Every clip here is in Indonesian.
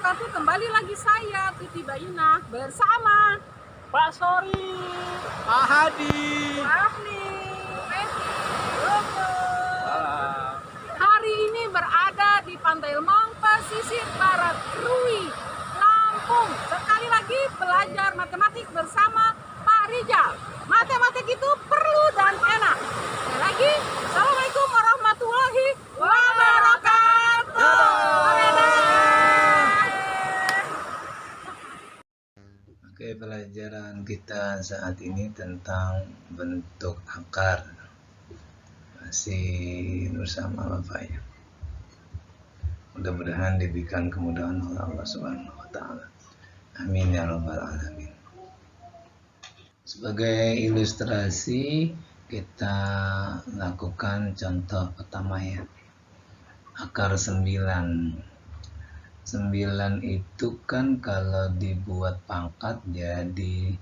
wabarakatuh. Kembali lagi saya Titi Baina bersama Pak Sori, Pak Hadi, Pak Afni, Peti, Roko. Hari ini berada di Pantai Lemong, pesisir barat Krui, Lampung. Sekali lagi belajar matematik bersama Pak Rijal. Matematik itu perlu dan enak. Sekali lagi, Assalamualaikum warahmatullahi wabarakatuh. Oke, pelajaran kita saat ini tentang bentuk akar. Masih bersama Bapak ya. Mudah-mudahan diberikan kemudahan oleh Allah Subhanahu wa taala. Amin ya rabbal alamin. Sebagai ilustrasi kita lakukan contoh pertama ya. Akar 9. 9 itu kan kalau dibuat pangkat jadi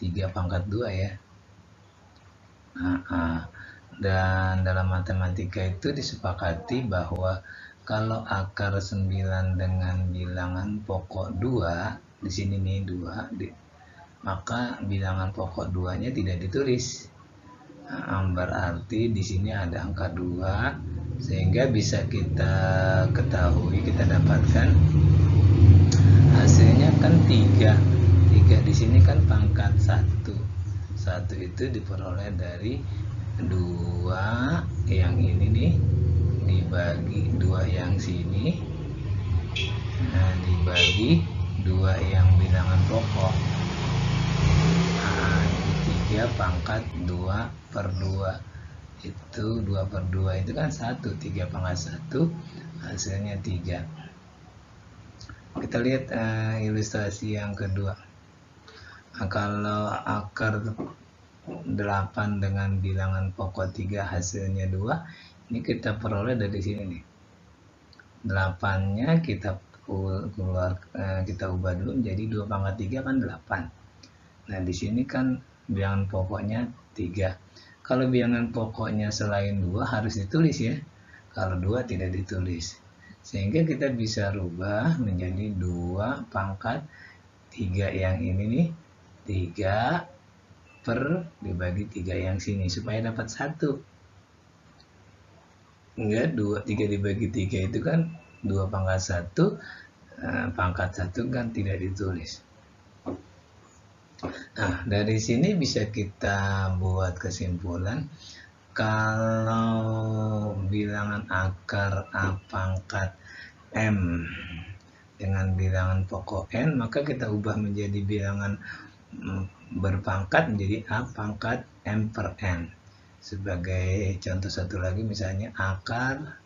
3 pangkat 2 ya. Dan dalam matematika itu disepakati bahwa kalau akar 9 dengan bilangan pokok 2, di sini nih 2, maka bilangan pokok 2-nya tidak ditulis. Berarti di sini ada angka 2, sehingga bisa kita ketahui, kita dapatkan hasilnya kan 3 di sini kan pangkat 1 itu diperoleh dari 2 yang ini nih dibagi 2 yang sini, dibagi 2 yang bilangan pokok, 3 pangkat 2/2 itu 2/2 itu kan 1, 3 pangkat 1 hasilnya 3. Kita lihat ilustrasi yang kedua. Kalau akar 8 dengan bilangan pokok 3 hasilnya 2, ini kita peroleh dari sini nih. 8-nya kita ubah dulu menjadi 2 pangkat 3 kan 8. Nah, di sini kan bilangan pokoknya 3. Kalau bilangan pokoknya selain 2 harus ditulis ya. Kalau 2 tidak ditulis. Sehingga kita bisa rubah menjadi 2 pangkat 3 yang ini nih. 3 per dibagi 3 yang sini supaya dapat 1. Enggak, 3 dibagi 3 itu kan 2 pangkat 1. Pangkat 1 kan tidak ditulis. Nah, dari sini bisa kita buat kesimpulan kalau bilangan akar A pangkat M dengan bilangan pokok N, maka kita ubah menjadi bilangan berpangkat menjadi A pangkat M per N. Sebagai contoh satu lagi misalnya akar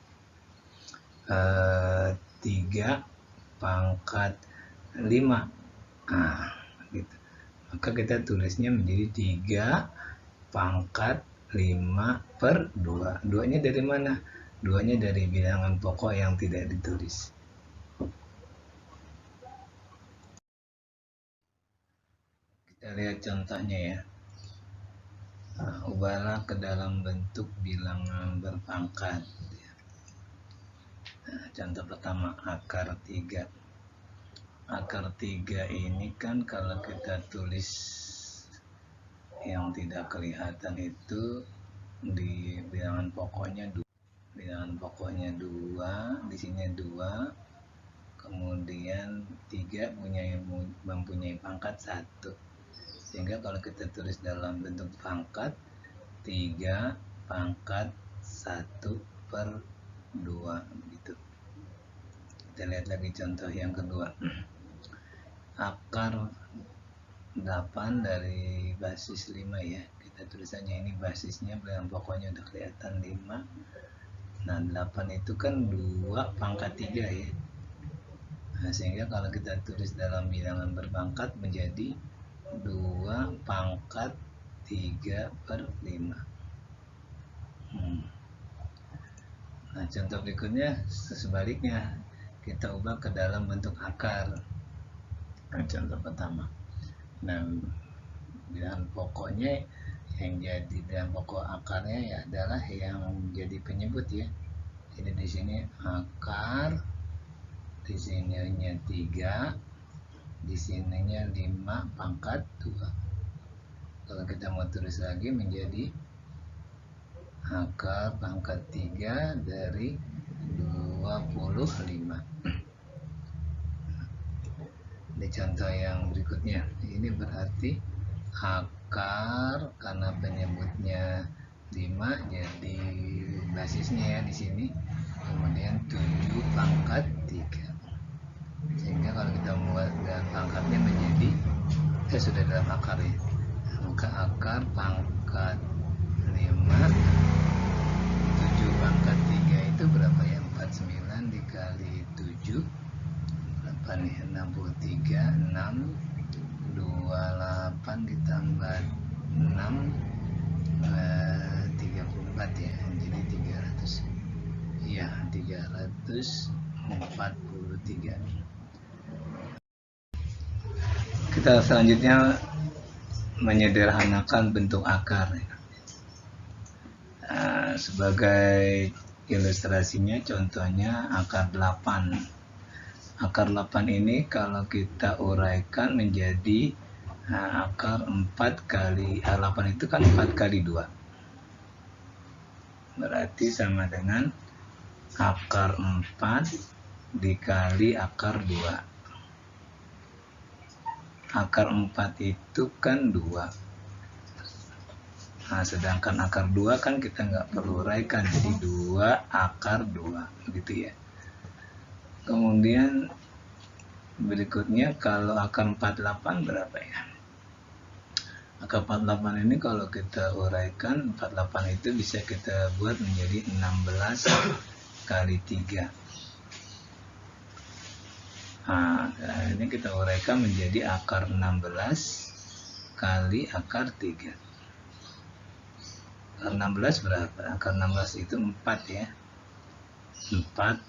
3 pangkat 5. Gitu. Maka kita tulisnya menjadi 3 pangkat 5/2. 2-nya dari mana? 2-nya dari bilangan pokok yang tidak ditulis. Kita lihat contohnya ya. Ubahlah ke dalam bentuk bilangan berpangkat. Contoh pertama, akar 3. Akar 3 ini kan kalau kita tulis yang tidak kelihatan itu di bilangan pokoknya 2. Bilangan pokoknya 2, di sini 2. Kemudian 3 mempunyai pangkat 1. Sehingga kalau kita tulis dalam bentuk pangkat 3 pangkat 1/2 gitu. Kita lihat lagi contoh yang kedua. Akar 8 dari basis 5 ya. Kita tulisannya ini basisnya bilangan pokoknya udah kelihatan 5. Nah, 8 itu kan 2 pangkat 3 ya. Nah, sehingga kalau kita tulis dalam bilangan berpangkat menjadi 2 pangkat 3/5. Nah, contoh berikutnya sebaliknya, kita ubah ke dalam bentuk akar. Nah, contoh pertama. Nah, bilangan pokoknya yang jadi bilangan pokok akarnya ya adalah yang jadi penyebut ya. Jadi di sini akar di sininya 3, di sininya 5 pangkat 2. Kalau kita mau tulis lagi menjadi akar pangkat 3 dari 25. Di contoh yang berikutnya, ini berarti akar, karena penyebutnya 5 jadi basisnya ya di sini, kemudian 7 pangkat 3, sehingga kalau kita membuat pangkatnya menjadi sudah dalam akar ya, maka akar pangkat 5 7 pangkat 3 itu berapa ya? 49 dikali 7 8 ya, 63, 6 28 ditambah 6 34 ya, jadi 300 ya, 343. Kita selanjutnya menyederhanakan bentuk akar ya. Sebagai ilustrasinya, contohnya akar 8. Akar 8 ini kalau kita uraikan menjadi akar 4 kali 8 itu kan 4 kali 2, berarti sama dengan akar 4 dikali akar 2. Akar 4 itu kan 2. Nah, sedangkan akar 2 kan kita nggak perlu uraikan, jadi 2 akar 2 begitu ya. Kemudian berikutnya kalau akar 48 berapa ya? Akar 48 ini kalau kita uraikan, 48 itu bisa kita buat menjadi 16 kali 3. Nah, ini kita uraikan menjadi akar 16 kali akar 3. Akar 16 berapa? Akar 16 itu 4 ya. 4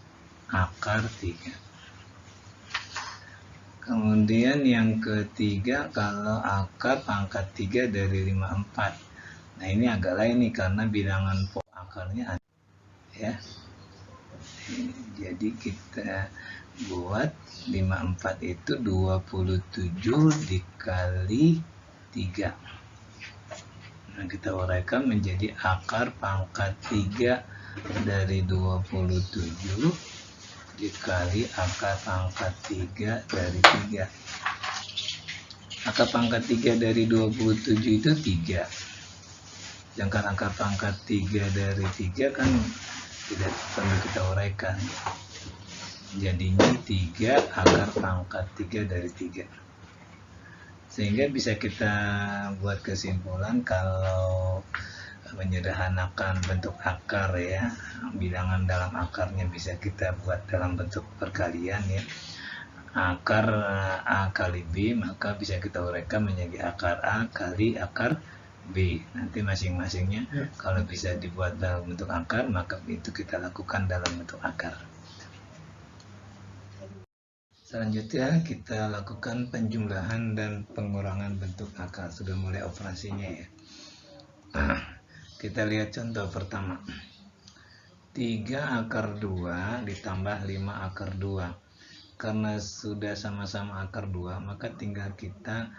akar 3. Kemudian yang ketiga, kalau akar pangkat 3 dari 54. Nah, ini agak lain nih karena bilangan pokok akarnya ada ya. Jadi kita buat 54 itu 27 dikali 3. Nah, kita uraikan menjadi akar pangkat 3 dari 27 dikali akar pangkat 3 dari 3. Akar pangkat 3 dari 27 itu 3. Sedangkan akar pangkat 3 dari 3 kan tidak perlu kita uraikan. Jadinya 3 akar pangkat 3 dari 3. Sehingga bisa kita buat kesimpulan kalau menyederhanakan bentuk akar ya, bilangan dalam akarnya bisa kita buat dalam bentuk perkalian ya. Akar A kali B maka bisa kita uraikan menjadi akar A kali akar B. Nanti masing-masingnya kalau bisa dibuat dalam bentuk akar, maka itu kita lakukan dalam bentuk akar. Selanjutnya kita lakukan penjumlahan dan pengurangan bentuk akar. Sudah mulai operasinya ya. Kita lihat contoh pertama. 3 akar 2 ditambah 5 akar 2. Karena sudah sama-sama akar 2, maka tinggal kita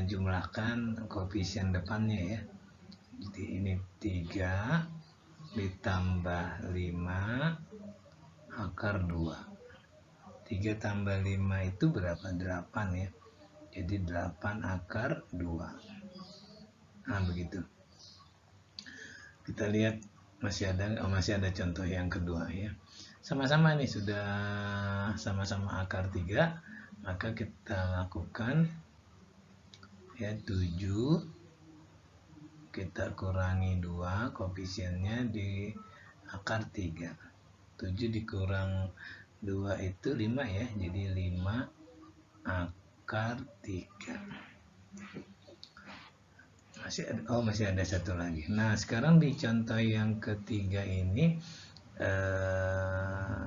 jumlahkan koefisien depannya ya. Jadi ini 3 ditambah 5 akar 2. 3 tambah 5 itu berapa? 8 ya. Jadi 8 akar 2. Nah, begitu. Kita lihat masih ada contoh yang kedua ya. Sama-sama nih, sudah sama-sama akar 3, maka kita lakukan ya 7 kita kurangi 2 koefisiennya di akar 3. 7 dikurang 2 itu 5 ya, jadi 5 akar 3. Masih ada satu lagi. Nah, sekarang di contoh yang ketiga ini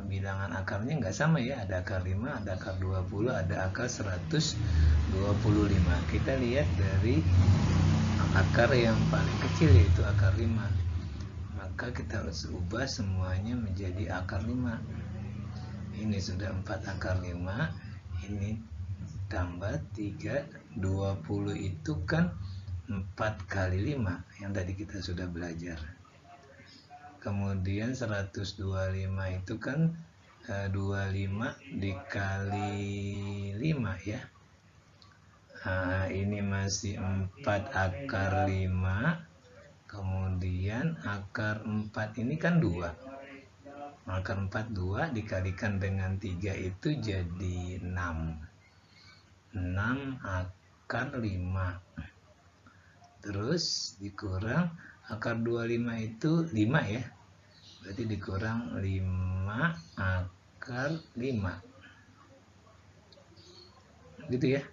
bilangan akarnya nggak sama ya, ada akar 5, ada akar 20, ada akar 125. Kita lihat dari akar yang paling kecil yaitu akar 5, maka kita harus ubah semuanya menjadi akar 5. Ini sudah 4 akar 5, ini tambah 3, 20 itu kan 4 kali 5 yang tadi kita sudah belajar. Kemudian 125 itu kan 25 dikali 5 ya. Ini masih 4 akar 5, kemudian akar 4 ini kan 2. Akar 4 2 dikalikan dengan 3 itu jadi 6. 6 akar 5. Terus dikurang akar 25 itu 5 ya. Berarti dikurang 5 akar 5. Gitu ya.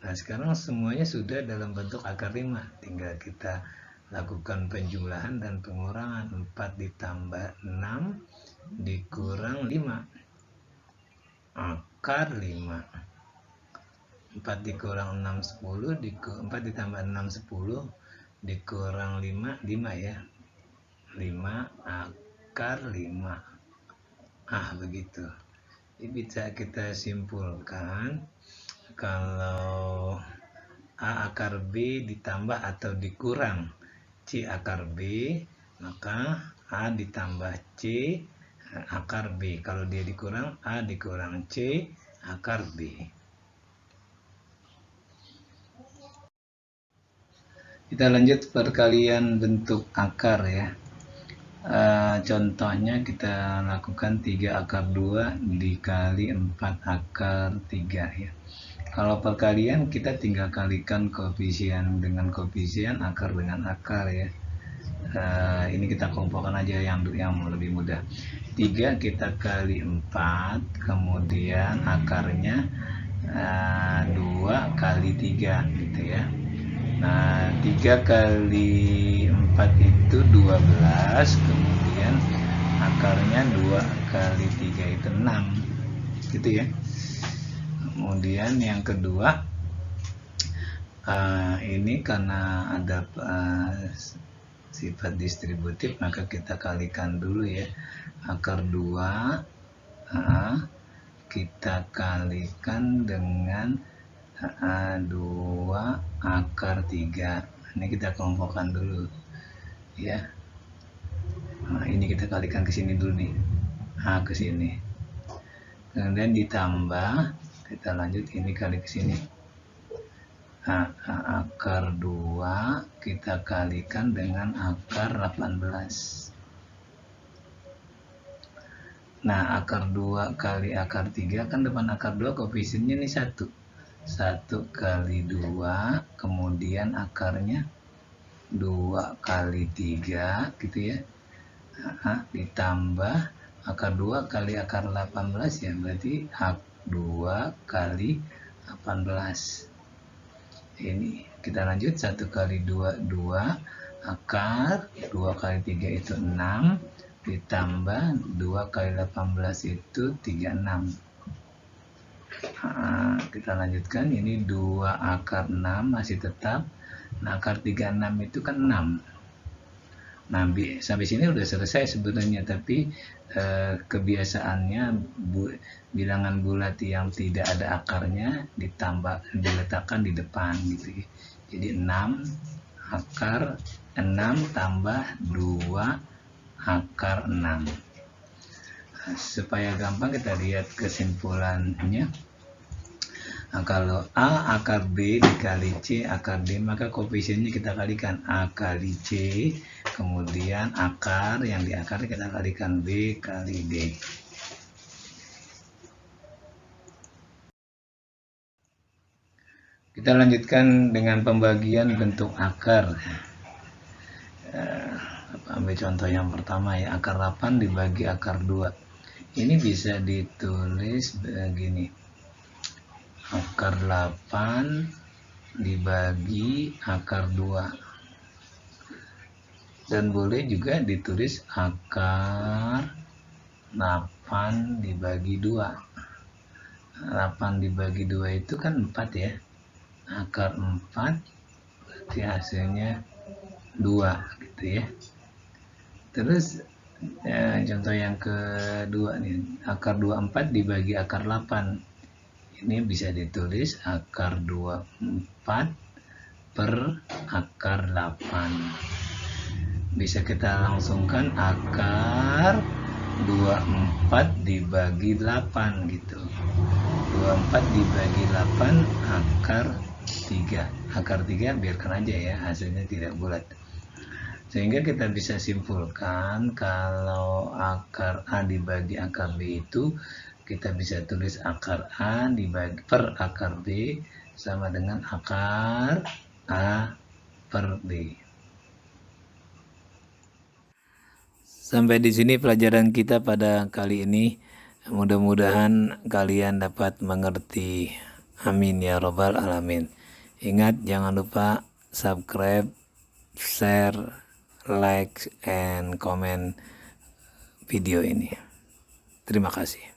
Nah, sekarang semuanya sudah dalam bentuk akar 5. Tinggal kita lakukan penjumlahan dan pengurangan. 4 ditambah 6 dikurang 5 akar 5. 4 dikurang 6 10 4 ditambah 6 10 dikurang 5 ya. 5 akar 5. Begitu. Jadi bisa kita simpulkan kalau A akar B ditambah atau dikurang C akar B, maka A ditambah C akar B. Kalau dia dikurang, A dikurang C akar B. Kita lanjut perkalian bentuk akar ya. Contohnya kita lakukan 3 akar 2 dikali 4 akar 3 ya. Kalau perkalian kita tinggal kalikan koefisien dengan koefisien, akar dengan akar ya. Ini kita kelompokkan aja yang lebih mudah. 3 kita kali 4, kemudian akarnya 2 kali 3 gitu ya. Nah, 3 kali 4 itu 12, kemudian akarnya 2 kali 3 itu 6 gitu ya. Kemudian yang kedua, ini karena ada sifat distributif, maka kita kalikan dulu ya. Akar 2 kita kalikan dengan 2 akar 3. Ini kita kelompokkan dulu ya. Ini kita kalikan ke sini dulu nih, ke sini, kemudian ditambah, kita lanjut ini kali ke sini. Akar 2 kita kalikan dengan akar 18. Nah, akar 2 kali akar 3 kan depan akar 2 koefisiennya ini 1. 1 kali 2, kemudian akarnya 2 kali 3 gitu ya. Ditambah akar 2 kali akar 18 ya, berarti 2 kali 18. Ini kita lanjut, 1 kali 2 2, akar 2 kali 3 itu 6, ditambah 2 kali 18 itu 36. Kita lanjutkan, ini 2 akar 6 masih tetap. Nah, akar 36 itu kan 6. Nah, sampai sini udah selesai sebenarnya, tapi kebiasaannya bilangan bulat yang tidak ada akarnya diletakkan di depan gitu. Jadi 6 akar 6 tambah 2 akar 6. Supaya gampang kita lihat kesimpulannya. Kalau A akar B dikali C akar D, maka koefisiennya kita kalikan A kali C, kemudian akar yang diakar kita kalikan B kali D. Kita lanjutkan dengan pembagian bentuk akar. Ambil contoh yang pertama ya, akar 8 dibagi akar 2. Ini bisa ditulis begini. Akar 8 dibagi akar 2, dan boleh juga ditulis akar 8 dibagi 2. 8 dibagi 2 itu kan 4 ya. Akar 4 berarti hasilnya 2 gitu ya. Terus Contoh yang kedua nih, akar 24 dibagi akar 8. Ini bisa ditulis akar 24 per akar 8. Bisa kita langsungkan akar 24 dibagi 8 gitu. 24 dibagi 8 akar 3. Akar 3 biarkan aja ya, hasilnya tidak bulat. Sehingga kita bisa simpulkan kalau akar A dibagi akar B itu kita bisa tulis akar A dibagi per akar B sama dengan akar A per B. Sampai di sini pelajaran kita pada kali ini. Mudah-mudahan kalian dapat mengerti. Amin ya robbal alamin. Ingat, jangan lupa subscribe, share, like, and comment video ini. Terima kasih.